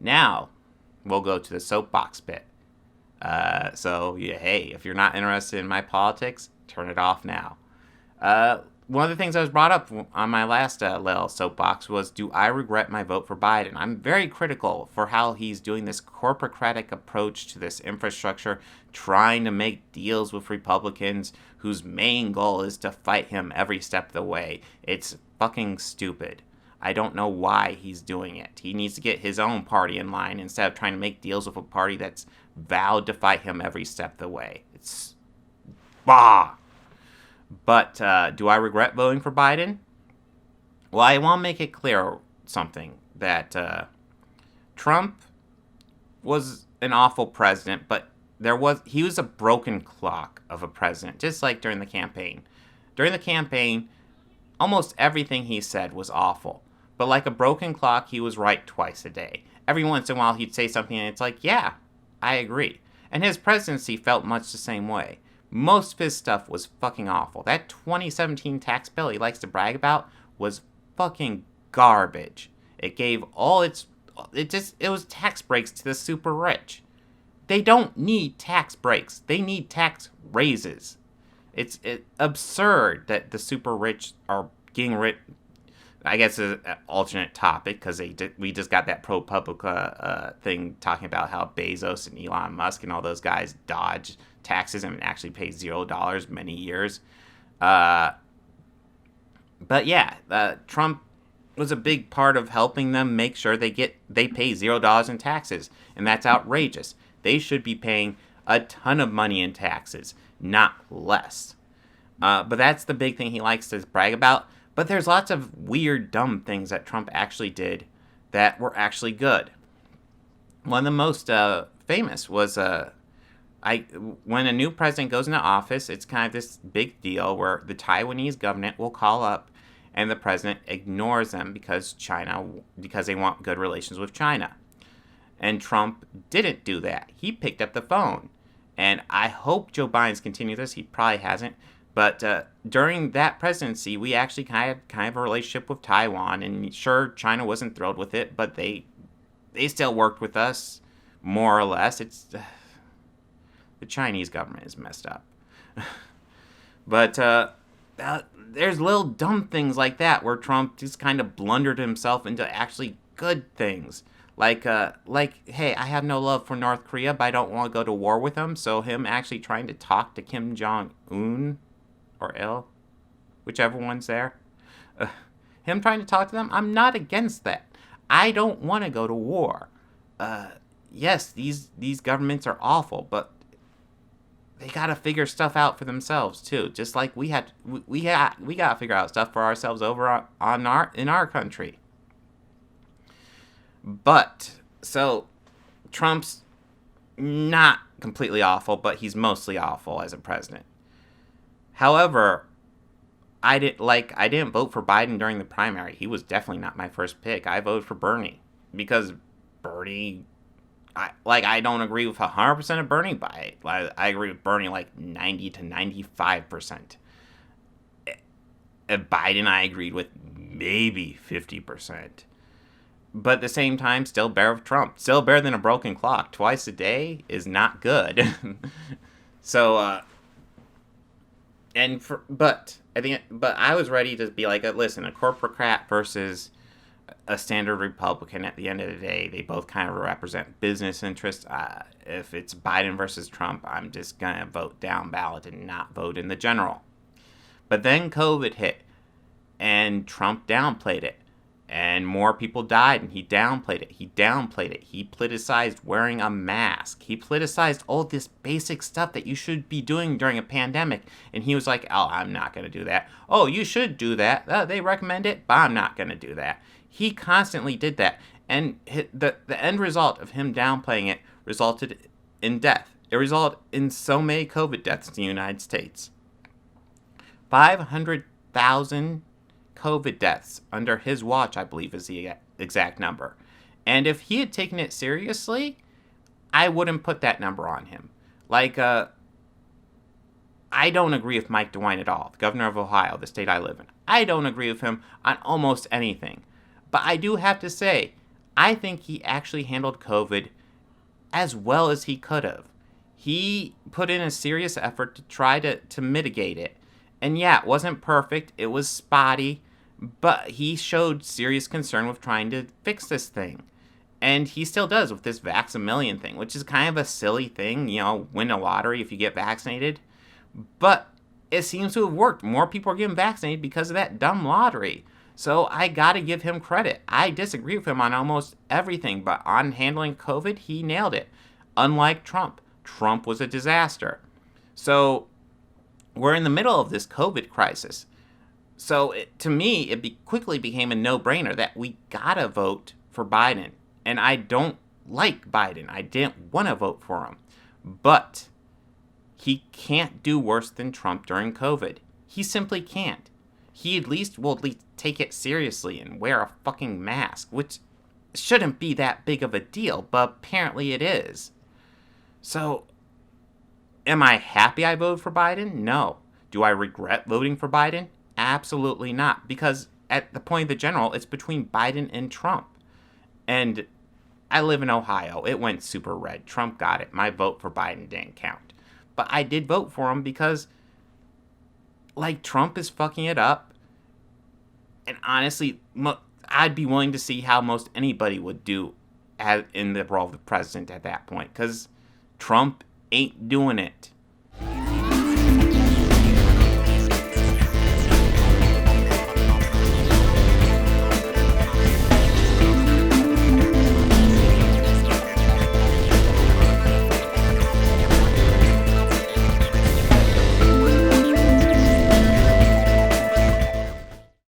Now, we'll go to the soapbox bit. Hey, if you're not interested in my politics, turn it off now. One of the things that was brought up on my last little soapbox was, do I regret my vote for Biden? I'm very critical for how he's doing this corporocratic approach to this infrastructure, trying to make deals with Republicans whose main goal is to fight him every step of the way. It's fucking stupid. I don't know why he's doing it. He needs to get his own party in line instead of trying to make deals with a party that's vowed to fight him every step of the way. It's... bah! But do I regret voting for Biden? Well, I want to make it clear something, that Trump was an awful president, but he was a broken clock of a president, just like during the campaign. During the campaign, almost everything he said was awful. But like a broken clock, he was right twice a day. Every once in a while, he'd say something, and it's like, yeah, I agree. And his presidency felt much the same way. Most of his stuff was fucking awful. That 2017 tax bill he likes to brag about was fucking garbage. It gave all it was tax breaks to the super rich. They don't need tax breaks. They need tax raises. It's absurd that the super rich are getting rich. I guess it's an alternate topic, because we just got that ProPublica thing talking about how Bezos and Elon Musk and all those guys dodge taxes and actually pay $0 many years. But yeah, Trump was a big part of helping them make sure they pay $0 in taxes, and that's outrageous. They should be paying a ton of money in taxes, not less. But that's the big thing he likes to brag about. But there's lots of weird, dumb things that Trump actually did that were actually good. One of the most famous was when a new president goes into office, it's kind of this big deal where the Taiwanese government will call up and the president ignores them because they want good relations with China. And Trump didn't do that. He picked up the phone. And I hope Joe Biden's continued this. He probably hasn't. But during that presidency, we actually kind of a relationship with Taiwan. And sure, China wasn't thrilled with it, but they still worked with us, more or less. It's the Chinese government is messed up. But there's little dumb things like that where Trump just kind of blundered himself into actually good things. Like, hey, I have no love for North Korea, but I don't want to go to war with them. So him actually trying to talk to Kim Jong-un, or Il, whichever one's there. Him trying to talk to them, I'm not against that. I don't want to go to war. Yes, these governments are awful, but they gotta figure stuff out for themselves too. Just like we gotta figure out stuff for ourselves over in our country. But so Trump's not completely awful, but he's mostly awful as a president. However, I didn't vote for Biden during the primary. He was definitely not my first pick. I voted for Bernie because Bernie, I don't agree with 100% of Bernie, but I agree with Bernie like 90 to 95%. Biden, I agreed with maybe 50%. But at the same time, still better with Trump. Still better than a broken clock. Twice a day is not good. So, but I was ready to be like, listen, a corporocrat versus a standard Republican. At the end of the day, they both kind of represent business interests. If it's Biden versus Trump, I'm just gonna vote down ballot and not vote in the general. But then COVID hit, and Trump downplayed it. And more people died, and he downplayed it. He politicized wearing a mask. He politicized all this basic stuff that you should be doing during a pandemic. And he was like, oh, I'm not going to do that. Oh, you should do that. They recommend it, but I'm not going to do that. He constantly did that. And the end result of him downplaying it resulted in death. It resulted in so many COVID deaths in the United States. 500,000 COVID deaths under his watch, I believe, is the exact number. And if he had taken it seriously, I wouldn't put that number on him. I don't agree with Mike DeWine at all, the governor of Ohio, the state I live in. I don't agree with him on almost anything. But I do have to say, I think he actually handled COVID as well as he could have. He put in a serious effort to try to mitigate it. And yeah, it wasn't perfect, it was spotty, but he showed serious concern with trying to fix this thing. And he still does with this Vax-A-Million thing, which is kind of a silly thing, win a lottery if you get vaccinated. But it seems to have worked. More people are getting vaccinated because of that dumb lottery. So I gotta give him credit. I disagree with him on almost everything, but on handling COVID, he nailed it. Unlike Trump. Trump was a disaster. So we're in the middle of this COVID crisis. So to me, it quickly became a no-brainer that we gotta vote for Biden. And I don't like Biden. I didn't want to vote for him. But he can't do worse than Trump during COVID. He simply can't. He at least will take it seriously and wear a fucking mask, which shouldn't be that big of a deal, but apparently it is. So, am I happy I voted for Biden? No. Do I regret voting for Biden? Absolutely not. Because at the point of the general, it's between Biden and Trump. And I live in Ohio. It went super red. Trump got it. My vote for Biden didn't count. But I did vote for him because, Trump is fucking it up. And honestly, I'd be willing to see how most anybody would do in the role of the president at that point. Because Trump ain't doing it.